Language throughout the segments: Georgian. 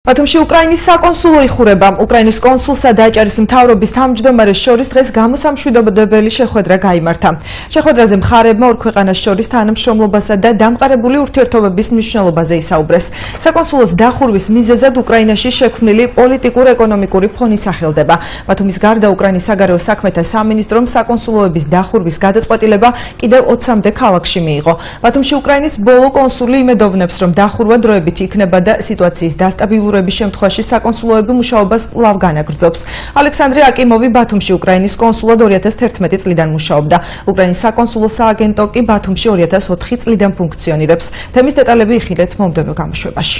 ბათუმში უკრაინის საკონსულო იხურება. უკრაინის კონსულსა და აჭარის მთავრობის თავმჯდომარეს შორის დღეს გამოსამშვიდობებელი შეხვედრა გაიმართა. შეხვედრაზე მხარეებმა ორ ქვეყანას შორის თანამშრომლობასა და დამყარებული ურთიერთობების მნიშვნელობაზე ისაუბრეს. საკონსულოს დახურვის მიზეზად უკრაინაში შექმნილი პოლიტიკურ-ეკონომიკური ფონი სახელდება. ბათუმის გარდა უკრაინის საგარეო საქმეთა სამინისტრომ საკონსულოების დახურვის გადაწყვეტილება კიდევ 20-მდე ქალაქში მიიღო. ბათუმში უკრაინის ბოლო კონსული იმედოვნებს, რომ დახურვა დროებით იქნება და სიტუაციის დასტაბილურების შემთხვევაში საკონსულოები მუშაობას კვლავ განაგრძობს. ალექსანდრე აკიმოვი ბათუმში უკრაინის კონსულად 2011 წლიდან მუშაობდა. უკრაინის საკონსულო სააგენტო კი ბათუმში 2004 წლიდან ფუნქციონირებს. თემის დეტალები იხილეთ მომდევნო გამოშვებაში.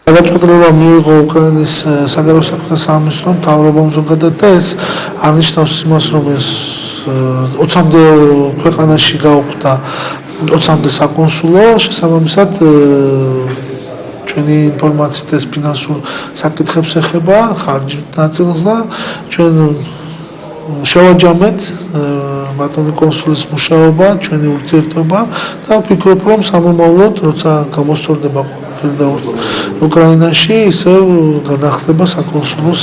გადაწყვეტილება მიიღო უკრაინის საგარეო საქმეთა სამინისტრომ მთავრობამ ზოგადად და ეს არნიშნავს იმას, რომ ეს 20-მდე ქვეყანაში გაუქმდა 20-მდე საკონსულო, შესაბამისად ჩვენი ინფორმაციით ეს ფინანსურ საკითხებს ეხება, ხარჯით ნაწილს და ჩვენ შევაჯამეთ ბატონი კონსულის მუშაობა, ჩვენი ურთიერთობა და ვფიქრობ, რომ სამომავლოდ, როცა გამოსწორდება ყველაფერი და უკრაინაში, ისევ განახლდება საკონსულოს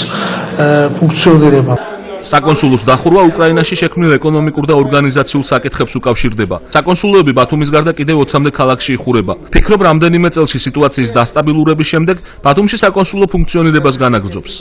ფუნქციონირება. საკონსულოს დახურვა უკრაინაში შექმნილ ეკონომიკურ და ორგანიზაციულ საკითხებს უკავშირდება. საკონსულოები ბათუმის გარდა კიდევ 20-მდე ქალაქში იხურება. ფიქრობ, რამდენიმე წელში სიტუაციის დასტაბილურების შემდეგ ბათუმში საკონსულო ფუნქციონირებას განაგრძობს.